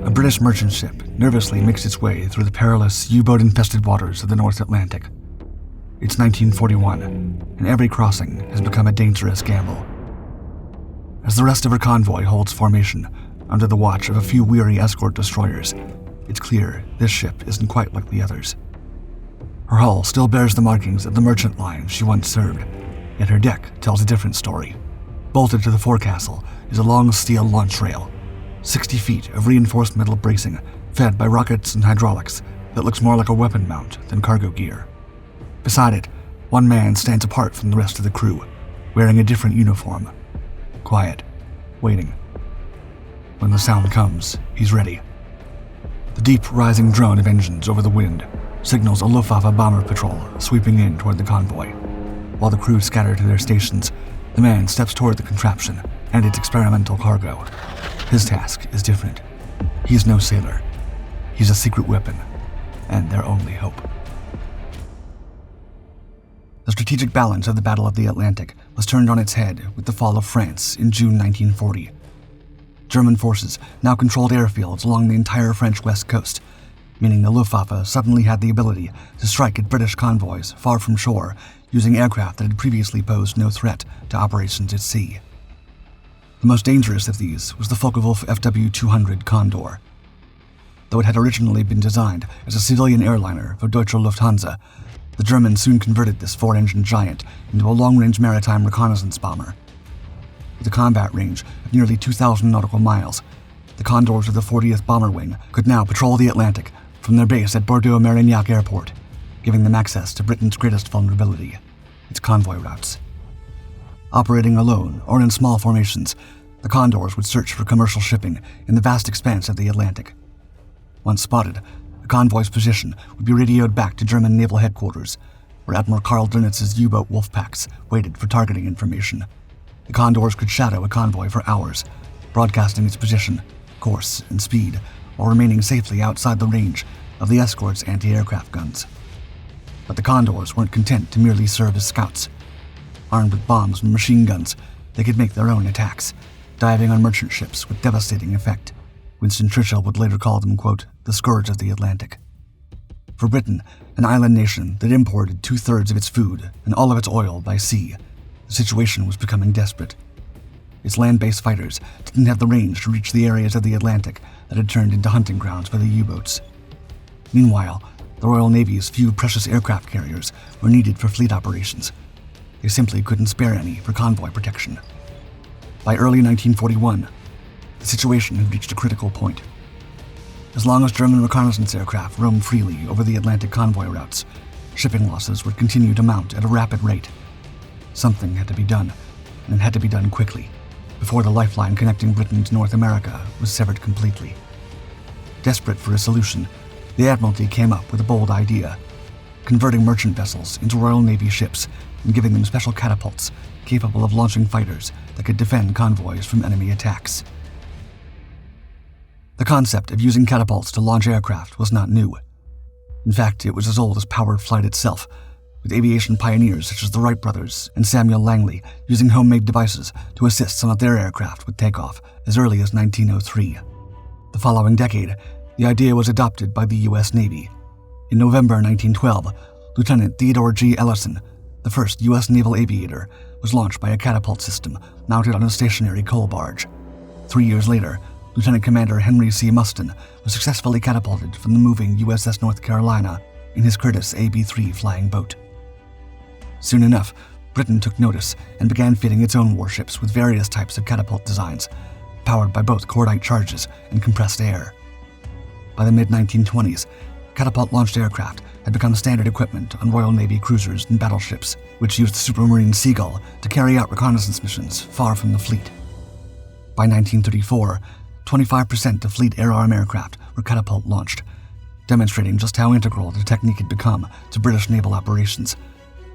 A British merchant ship nervously makes its way through the perilous U-boat-infested waters of the North Atlantic. It's 1941, and every crossing has become a dangerous gamble. As the rest of her convoy holds formation under the watch of a few weary escort destroyers, it's clear this ship isn't quite like the others. Her hull still bears the markings of the merchant line she once served, yet her deck tells a different story. Bolted to the forecastle is a long steel launch rail, 60 feet of reinforced metal bracing fed by rockets and hydraulics that looks more like a weapon mount than cargo gear. Beside it, one man stands apart from the rest of the crew, wearing a different uniform. Quiet, waiting. When the sound comes, he's ready. The deep rising drone of engines over the wind signals a Luftwaffe bomber patrol sweeping in toward the convoy. While the crew scatter to their stations, the man steps toward the contraption and its experimental cargo. His task is different. He's no sailor. He's a secret weapon, and their only hope. The strategic balance of the Battle of the Atlantic was turned on its head with the fall of France in June 1940. German forces now controlled airfields along the entire French west coast, meaning the Luftwaffe suddenly had the ability to strike at British convoys far from shore using aircraft that had previously posed no threat to operations at sea. The most dangerous of these was the Focke-Wulf WW2 Condor. Though it had originally been designed as a civilian airliner for Deutsche Lufthansa, the Germans soon converted this four-engine giant into a long-range maritime reconnaissance bomber. With a combat range of nearly 2,000 nautical miles, the Condors of the 40th Bomber Wing could now patrol the Atlantic from their base at Bordeaux-Marignac Airport, giving them access to Britain's greatest vulnerability, its convoy routes. Operating alone or in small formations, the Condors would search for commercial shipping in the vast expanse of the Atlantic. Once spotted, the convoy's position would be radioed back to German naval headquarters, where Admiral Karl Dönitz's U-boat Wolfpacks waited for targeting information. The Condors could shadow a convoy for hours, broadcasting its position, course, and speed, while remaining safely outside the range of the escort's anti-aircraft guns. But the Condors weren't content to merely serve as scouts. Armed with bombs and machine guns, they could make their own attacks, diving on merchant ships with devastating effect. Winston Churchill would later call them, quote, the scourge of the Atlantic. For Britain, an island nation that imported 2/3 of its food and all of its oil by sea, the situation was becoming desperate. Its land-based fighters didn't have the range to reach the areas of the Atlantic that had turned into hunting grounds for the U-boats. Meanwhile, the Royal Navy's few precious aircraft carriers were needed for fleet operations. They simply couldn't spare any for convoy protection. By early 1941, the situation had reached a critical point. As long as German reconnaissance aircraft roamed freely over the Atlantic convoy routes, shipping losses would continue to mount at a rapid rate. Something had to be done, and it had to be done quickly, before the lifeline connecting Britain to North America was severed completely. Desperate for a solution, the Admiralty came up with a bold idea: converting merchant vessels into Royal Navy ships and giving them special catapults capable of launching fighters that could defend convoys from enemy attacks. The concept of using catapults to launch aircraft was not new. In fact, it was as old as powered flight itself, with aviation pioneers such as the Wright brothers and Samuel Langley using homemade devices to assist some of their aircraft with takeoff as early as 1903. The following decade, the idea was adopted by the U.S. Navy. In November 1912, Lieutenant Theodore G. Ellison, the first U.S. naval aviator, was launched by a catapult system mounted on a stationary coal barge. 3 years later, Lieutenant Commander Henry C. Mustin was successfully catapulted from the moving USS North Carolina in his Curtiss AB-3 flying boat. Soon enough, Britain took notice and began fitting its own warships with various types of catapult designs, powered by both cordite charges and compressed air. By the mid-1920s, catapult-launched aircraft had become standard equipment on Royal Navy cruisers and battleships, which used the Supermarine Seagull to carry out reconnaissance missions far from the fleet. By 1934, 25% of fleet air-arm aircraft were catapult-launched, demonstrating just how integral the technique had become to British naval operations,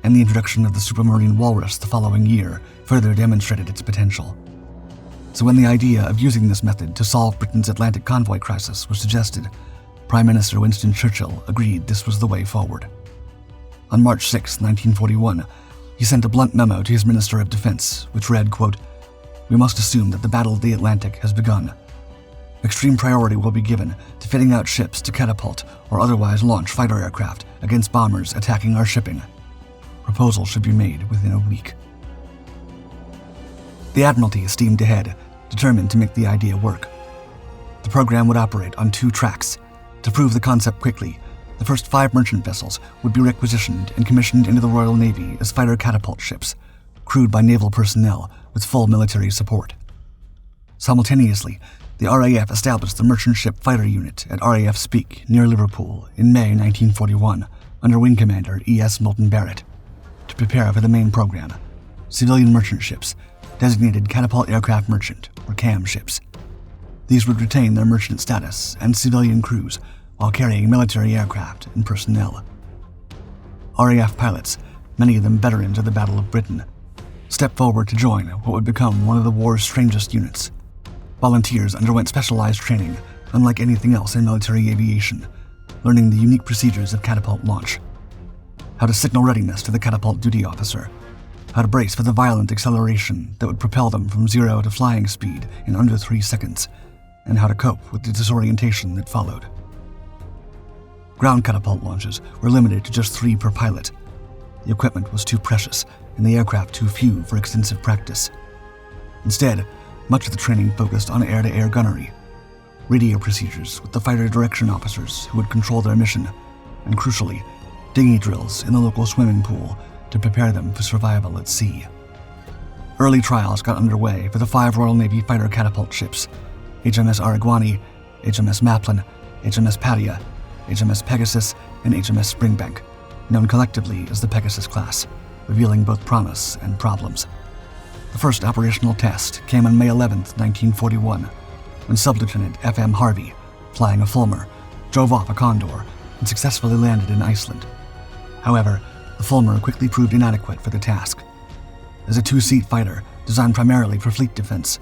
and the introduction of the Supermarine Walrus the following year further demonstrated its potential. So when the idea of using this method to solve Britain's Atlantic convoy crisis was suggested, Prime Minister Winston Churchill agreed this was the way forward. On March 6, 1941, he sent a blunt memo to his Minister of Defense, which read, quote, "We must assume that the Battle of the Atlantic has begun. Extreme priority will be given to fitting out ships to catapult or otherwise launch fighter aircraft against bombers attacking our shipping. Proposal should be made within a week. The Admiralty steamed ahead, determined to make the idea work. The program would operate on 2 tracks. To prove the concept quickly, the first 5 merchant vessels would be requisitioned and commissioned into the Royal Navy as fighter catapult ships, crewed by naval personnel with full military support. Simultaneously, the RAF established the Merchant Ship Fighter Unit at RAF Speke near Liverpool in May 1941 under Wing Commander E.S. Milton Barrett to prepare for the main program, civilian merchant ships, designated Catapult Aircraft Merchant, or CAM ships. These would retain their merchant status and civilian crews while carrying military aircraft and personnel. RAF pilots, many of them veterans of the Battle of Britain, stepped forward to join what would become one of the war's strangest units. Volunteers underwent specialized training, unlike anything else in military aviation, learning the unique procedures of catapult launch. How to signal readiness to the catapult duty officer, how to brace for the violent acceleration that would propel them from 0 to flying speed in under 3 seconds, and how to cope with the disorientation that followed. Ground catapult launches were limited to just 3 per pilot. The equipment was too precious, and the aircraft too few for extensive practice. Instead, much of the training focused on air-to-air gunnery, radio procedures with the fighter direction officers who would control their mission, and crucially, dinghy drills in the local swimming pool to prepare them for survival at sea. Early trials got underway for the 5 Royal Navy fighter catapult ships, HMS Araguani, HMS Maplin, HMS Patia, HMS Pegasus, and HMS Springbank, known collectively as the Pegasus class, revealing both promise and problems. The first operational test came on May 11, 1941, when Sub-Lieutenant F.M. Harvey, flying a Fulmar, drove off a Condor and successfully landed in Iceland. However, the Fulmar quickly proved inadequate for the task. As a 2-seat fighter designed primarily for fleet defense,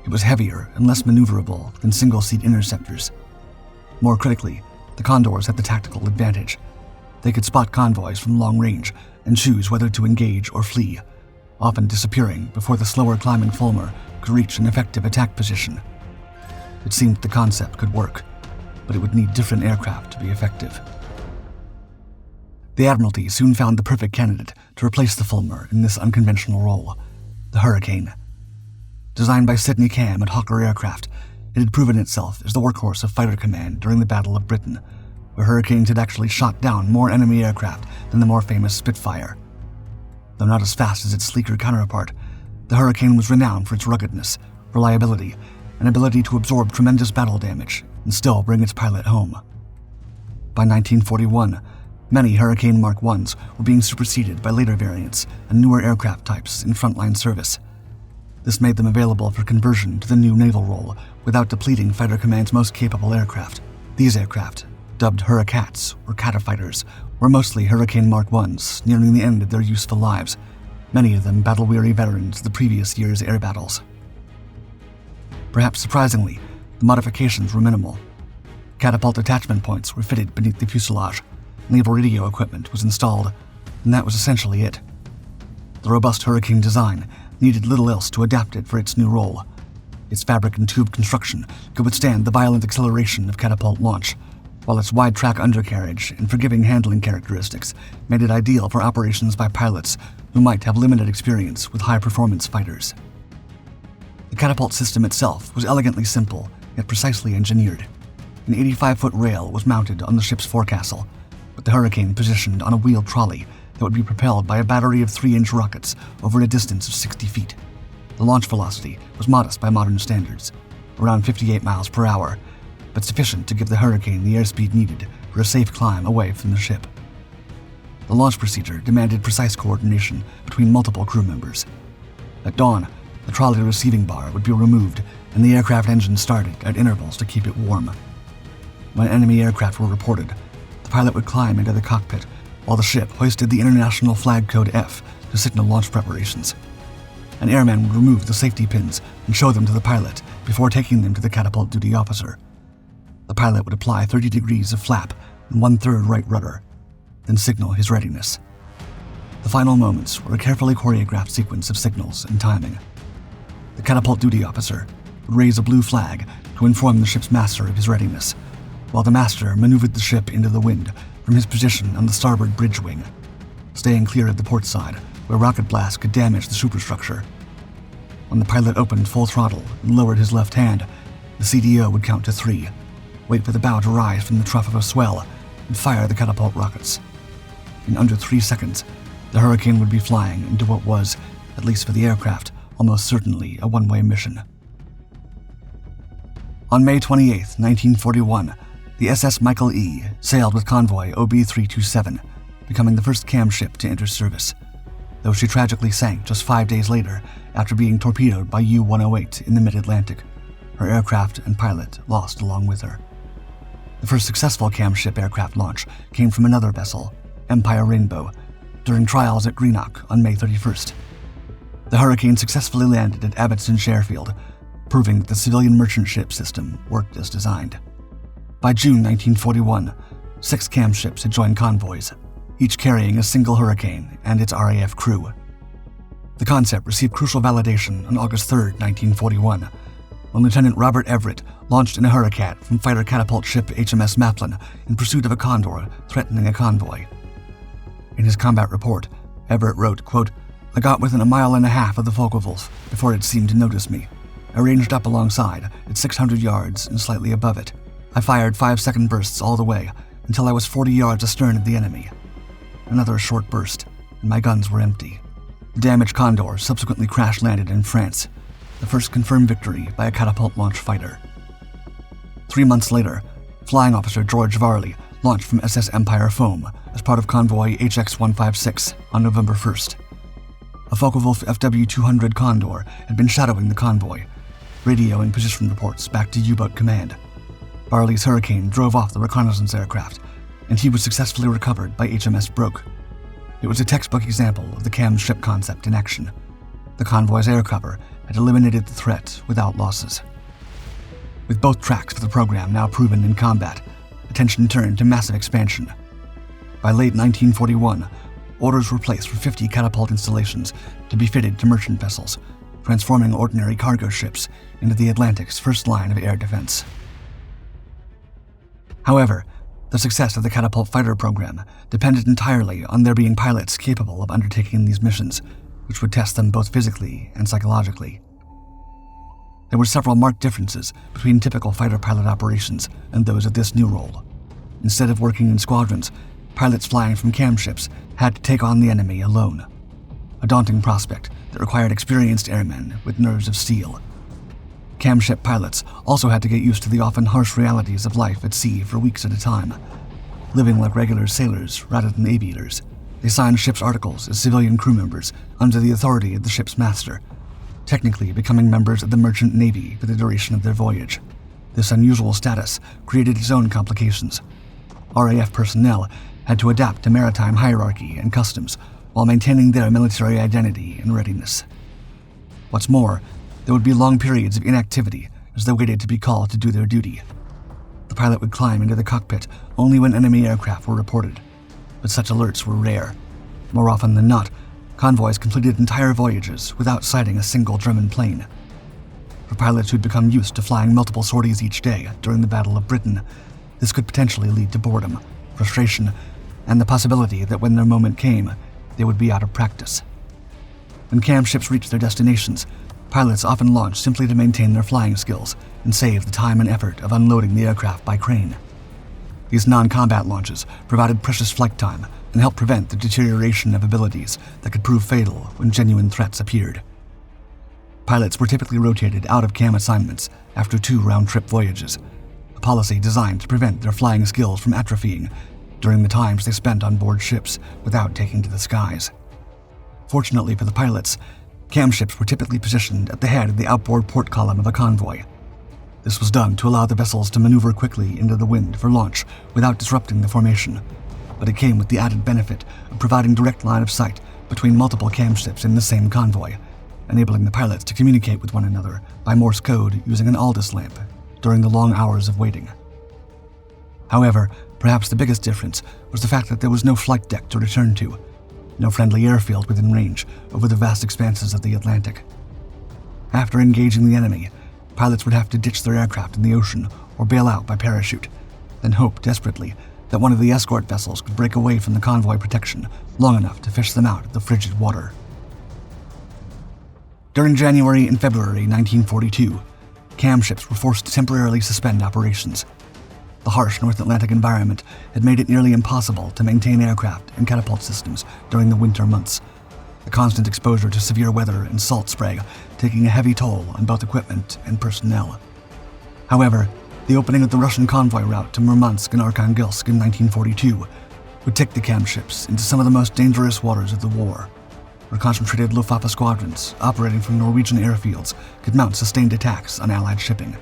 it was heavier and less maneuverable than single-seat interceptors. More critically, the Condors had the tactical advantage. They could spot convoys from long range and choose whether to engage or flee, often disappearing before the slower climbing Fulmar could reach an effective attack position. It seemed the concept could work, but it would need different aircraft to be effective. The Admiralty soon found the perfect candidate to replace the Fulmar in this unconventional role, the Hurricane. Designed by Sidney Cam at Hawker Aircraft, it had proven itself as the workhorse of fighter command during the Battle of Britain, where Hurricanes had actually shot down more enemy aircraft than the more famous Spitfire. Though not as fast as its sleeker counterpart, the Hurricane was renowned for its ruggedness, reliability, and ability to absorb tremendous battle damage and still bring its pilot home. By 1941, many Hurricane Mark Is were being superseded by later variants and newer aircraft types in frontline service. This made them available for conversion to the new naval role without depleting Fighter Command's most capable aircraft. These aircraft, dubbed Hurricats or Catafighters, were mostly Hurricane Mark Is nearing the end of their useful lives, many of them battle-weary veterans of the previous year's air battles. Perhaps surprisingly, the modifications were minimal. Catapult attachment points were fitted beneath the fuselage, naval radio equipment was installed, and that was essentially it. The robust Hurricane design needed little else to adapt it for its new role. Its fabric and tube construction could withstand the violent acceleration of catapult launch, while its wide-track undercarriage and forgiving handling characteristics made it ideal for operations by pilots who might have limited experience with high-performance fighters. The catapult system itself was elegantly simple, yet precisely engineered. An 85-foot rail was mounted on the ship's forecastle, with the Hurricane positioned on a wheeled trolley that would be propelled by a battery of 3-inch rockets over a distance of 60 feet. The launch velocity was modest by modern standards, around 58 miles per hour, but sufficient to give the Hurricane the airspeed needed for a safe climb away from the ship. The launch procedure demanded precise coordination between multiple crew members. At dawn, the trolley receiving bar would be removed and the aircraft engine started at intervals to keep it warm. When enemy aircraft were reported, the pilot would climb into the cockpit while the ship hoisted the international flag code F to signal launch preparations. An airman would remove the safety pins and show them to the pilot before taking them to the catapult duty officer. The pilot would apply 30 degrees of flap and 1/3 right rudder, then signal his readiness. The final moments were a carefully choreographed sequence of signals and timing. The catapult duty officer, would raise a blue flag to inform the ship's master of his readiness, while the master maneuvered the ship into the wind from his position on the starboard bridge wing, staying clear of the port side, where rocket blasts could damage the superstructure. When the pilot opened full throttle and lowered his left hand, the CDO would count to 3, wait for the bow to rise from the trough of a swell, and fire the catapult rockets. In under 3 seconds, the Hurricane would be flying into what was, at least for the aircraft, almost certainly a one-way mission. On May 28, 1941, the SS Michael E. sailed with convoy OB-327, becoming the first CAM ship to enter service, though she tragically sank just 5 days later after being torpedoed by U-108 in the mid-Atlantic. Her aircraft and pilot lost along with her. The first successful CAM ship aircraft launch came from another vessel, Empire Rainbow, during trials at Greenock on May 31st. The Hurricane successfully landed at Abbotston Sharefield, proving that the civilian merchant ship system worked as designed. By June 1941, 6 CAM ships had joined convoys, each carrying a single Hurricane and its RAF crew. The concept received crucial validation on August 3, 1941, when Lieutenant Robert Everett launched in a Hurricat from fighter catapult ship HMS Maplin in pursuit of a condor threatening a convoy. In his combat report, Everett wrote, quote, "I got within 1.5 miles of the Focke-Wulf before it seemed to notice me. I ranged up alongside at 600 yards and slightly above it. I fired 5-second bursts all the way until I was 40 yards astern of the enemy. Another short burst, and my guns were empty." The damaged Condor subsequently crash-landed in France, the first confirmed victory by a catapult launch fighter. 3 months later, Flying Officer George Varley launched from SS Empire Foam as part of convoy HX-156 on November 1st. A Focke-Wulf FW-200 Condor had been shadowing the convoy, radioing position reports back to U-boat command. Varley's Hurricane drove off the reconnaissance aircraft, and he was successfully recovered by HMS Broke. It was a textbook example of the CAM ship concept in action. The convoy's air cover had eliminated the threat without losses. With both tracks of the program now proven in combat, attention turned to massive expansion. By late 1941, orders were placed for 50 catapult installations to be fitted to merchant vessels, transforming ordinary cargo ships into the Atlantic's first line of air defense. However, the success of the catapult fighter program depended entirely on there being pilots capable of undertaking these missions, which would test them both physically and psychologically. There were several marked differences between typical fighter pilot operations and those of this new role. Instead of working in squadrons, pilots flying from CAM ships had to take on the enemy alone, a daunting prospect that required experienced airmen with nerves of steel. CAM ship pilots also had to get used to the often harsh realities of life at sea for weeks at a time. Living like regular sailors rather than aviators, they signed ship's articles as civilian crew members under the authority of the ship's master, technically becoming members of the merchant navy for the duration of their voyage. This unusual status created its own complications. RAF personnel had to adapt to maritime hierarchy and customs while maintaining their military identity and readiness. What's more, there would be long periods of inactivity as they waited to be called to do their duty. The pilot would climb into the cockpit only when enemy aircraft were reported, but such alerts were rare. More often than not, convoys completed entire voyages without sighting a single German plane. For pilots who'd become used to flying multiple sorties each day during the Battle of Britain, this could potentially lead to boredom, frustration, and the possibility that when their moment came, they would be out of practice. When CAM ships reached their destinations, pilots often launched simply to maintain their flying skills and save the time and effort of unloading the aircraft by crane. These non-combat launches provided precious flight time and helped prevent the deterioration of abilities that could prove fatal when genuine threats appeared. Pilots were typically rotated out of CAM assignments after 2 round-trip voyages, a policy designed to prevent their flying skills from atrophying during the times they spent on board ships without taking to the skies. Fortunately for the pilots, CAM ships were typically positioned at the head of the outboard port column of a convoy. This was done to allow the vessels to maneuver quickly into the wind for launch without disrupting the formation, but it came with the added benefit of providing direct line of sight between multiple CAM ships in the same convoy, enabling the pilots to communicate with one another by Morse code using an Aldous lamp during the long hours of waiting. However, perhaps the biggest difference was the fact that there was no flight deck to return to, no friendly airfield within range over the vast expanses of the Atlantic. After engaging the enemy, pilots would have to ditch their aircraft in the ocean or bail out by parachute, then hope desperately that one of the escort vessels could break away from the convoy protection long enough to fish them out of the frigid water. During January and February 1942, CAM ships were forced to temporarily suspend operations. The harsh North Atlantic environment had made it nearly impossible to maintain aircraft and catapult systems during the winter months, the constant exposure to severe weather and salt spray taking a heavy toll on both equipment and personnel. However, the opening of the Russian convoy route to Murmansk and Arkhangelsk in 1942 would take the CAM ships into some of the most dangerous waters of the war, where concentrated Luftwaffe squadrons operating from Norwegian airfields could mount sustained attacks on Allied shipping.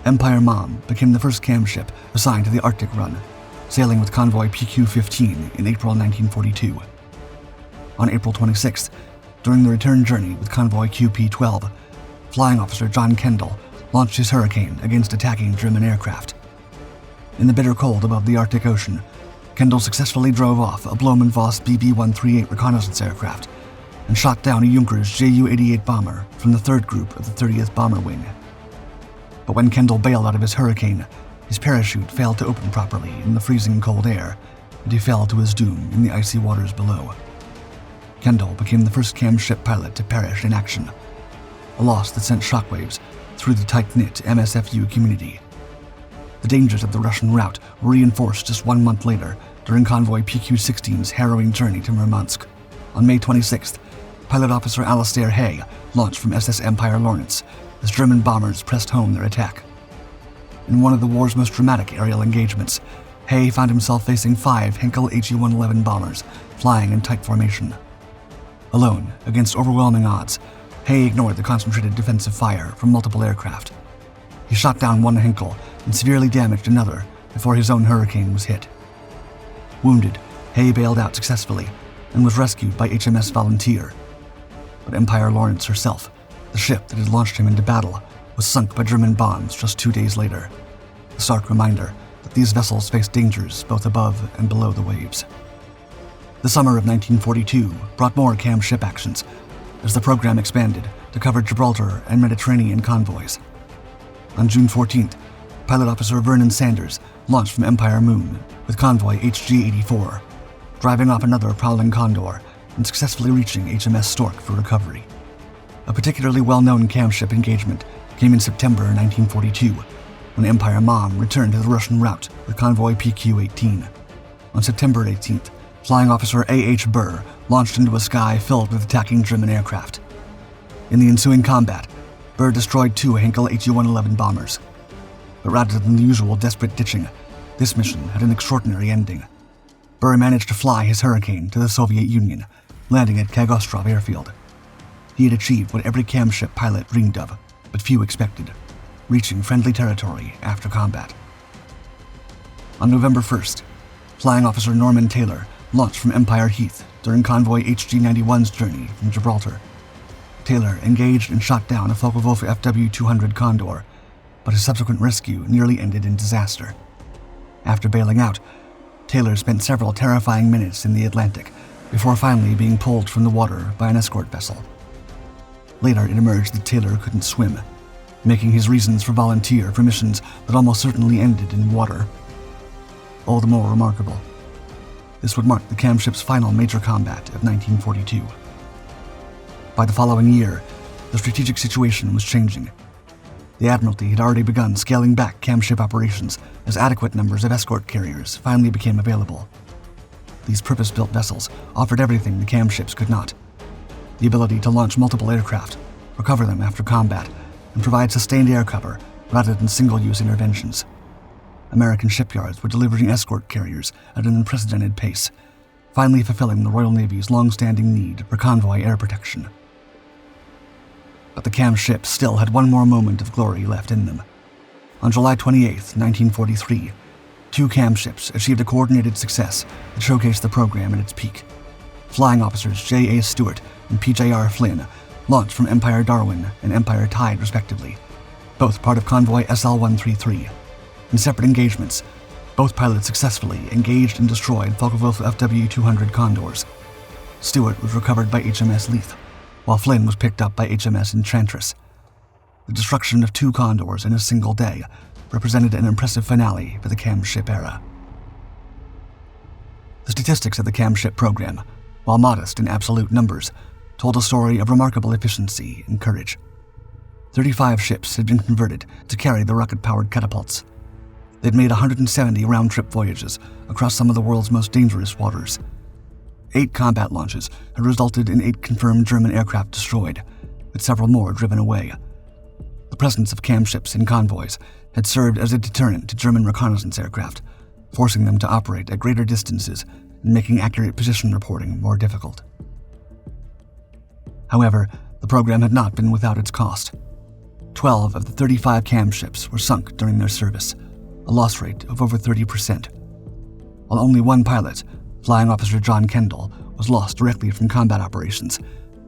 Empire Mom became the first CAM ship assigned to the Arctic run, sailing with convoy PQ-15 in April 1942. On April 26th, during the return journey with convoy QP-12, Flying Officer John Kendall launched his Hurricane against attacking German aircraft. In the bitter cold above the Arctic Ocean, Kendall successfully drove off a Blohm & Voss BB-138 reconnaissance aircraft and shot down a Junkers Ju-88 bomber from the 3rd Group of the 30th Bomber Wing. But when Kendall bailed out of his Hurricane, his parachute failed to open properly in the freezing cold air, and he fell to his doom in the icy waters below. Kendall became the first CAM ship pilot to perish in action, a loss that sent shockwaves through the tight-knit MSFU community. The dangers of the Russian route were reinforced just 1 month later during convoy PQ-16's harrowing journey to Murmansk. On May 26th, pilot officer Alistair Hay launched from SS Empire Lawrence as German bombers pressed home their attack. In one of the war's most dramatic aerial engagements, Hay found himself facing 5 Henkel HE-111 bombers flying in tight formation. Alone, against overwhelming odds, Hay ignored the concentrated defensive fire from multiple aircraft. He shot down one Henkel and severely damaged another before his own Hurricane was hit. Wounded, Hay bailed out successfully and was rescued by HMS Volunteer. But Empire Lawrence herself, the ship that had launched him into battle, was sunk by German bombs just 2 days later, a stark reminder that these vessels faced dangers both above and below the waves. The summer of 1942 brought more CAM ship actions as the program expanded to cover Gibraltar and Mediterranean convoys. On June 14th, pilot officer Vernon Sanders launched from Empire Moon with convoy HG-84, driving off another prowling Condor and successfully reaching HMS Stork for recovery. A particularly well-known CAM ship engagement came in September 1942, when Empire Mom returned to the Russian route with convoy PQ-18. On September 18th, Flying Officer A.H. Burr launched into a sky filled with attacking German aircraft. In the ensuing combat, Burr destroyed 2 Henkel HE-111 bombers. But rather than the usual desperate ditching, this mission had an extraordinary ending. Burr managed to fly his Hurricane to the Soviet Union, landing at Kagostrov Airfield. He had achieved what every CAM ship pilot dreamed of, but few expected, reaching friendly territory after combat. On November 1st, Flying Officer Norman Taylor launched from Empire Heath during convoy HG-91's journey from Gibraltar. Taylor engaged and shot down a Focke-Wulf FW-200 Condor, but his subsequent rescue nearly ended in disaster. After bailing out, Taylor spent several terrifying minutes in the Atlantic before finally being pulled from the water by an escort vessel. Later, it emerged that Taylor couldn't swim, making his reasons for volunteer for missions that almost certainly ended in water all the more remarkable. This would mark the CAM ship's final major combat of 1942. By the following year, the strategic situation was changing. The Admiralty had already begun scaling back CAM ship operations as adequate numbers of escort carriers finally became available. These purpose-built vessels offered everything the CAM ships could not: the ability to launch multiple aircraft, recover them after combat, and provide sustained air cover rather than single-use interventions. American shipyards were delivering escort carriers at an unprecedented pace, finally fulfilling the Royal Navy's long-standing need for convoy air protection. But the CAM ships still had one more moment of glory left in them. On July 28, 1943, 2 CAM ships achieved a coordinated success that showcased the program at its peak. Flying officers J.A. Stewart and P.J.R. Flynn launched from Empire Darwin and Empire Tide respectively, both part of convoy SL-133. In separate engagements, both pilots successfully engaged and destroyed Focke-Wulf FW-200 Condors. Stewart was recovered by HMS Leith, while Flynn was picked up by HMS Enchantress. The destruction of 2 Condors in a single day represented an impressive finale for the camship era. The statistics of the camship program, while modest in absolute numbers, told a story of remarkable efficiency and courage. 35 ships had been converted to carry the rocket-powered catapults. They'd made 170 round-trip voyages across some of the world's most dangerous waters. 8 combat launches had resulted in 8 confirmed German aircraft destroyed, with several more driven away. The presence of camships in convoys had served as a deterrent to German reconnaissance aircraft, forcing them to operate at greater distances and making accurate position reporting more difficult. However, the program had not been without its cost. 12 of the 35 camships were sunk during their service, a loss rate of over 30%. While only 1 pilot, Flying Officer John Kendall, was lost directly from combat operations,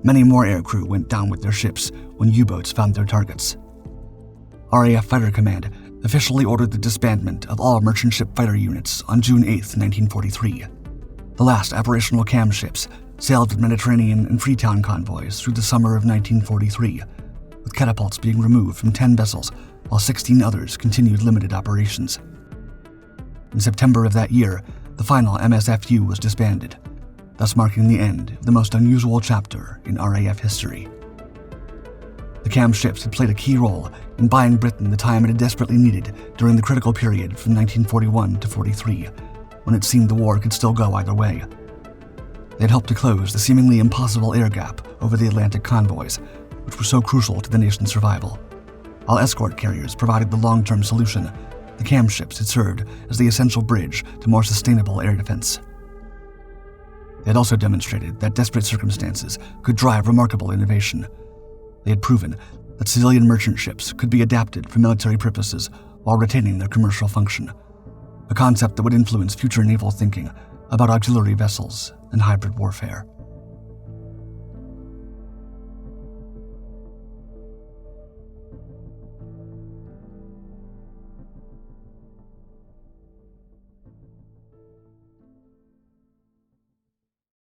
many more aircrew went down with their ships when U-boats found their targets. RAF Fighter Command officially ordered the disbandment of all merchant ship fighter units on June 8, 1943. The last operational camships sailed with Mediterranean and Freetown convoys through the summer of 1943, with catapults being removed from 10 vessels while 16 others continued limited operations. In September of that year, the final MSFU was disbanded, thus marking the end of the most unusual chapter in RAF history. The camships had played a key role in buying Britain the time it had desperately needed during the critical period from 1941 to 43, when it seemed the war could still go either way. They had helped to close the seemingly impossible air gap over the Atlantic convoys, which were so crucial to the nation's survival. While escort carriers provided the long-term solution, the camships had served as the essential bridge to more sustainable air defense. They had also demonstrated that desperate circumstances could drive remarkable innovation. They had proven that civilian merchant ships could be adapted for military purposes while retaining their commercial function, a concept that would influence future naval thinking about auxiliary vessels and hybrid warfare.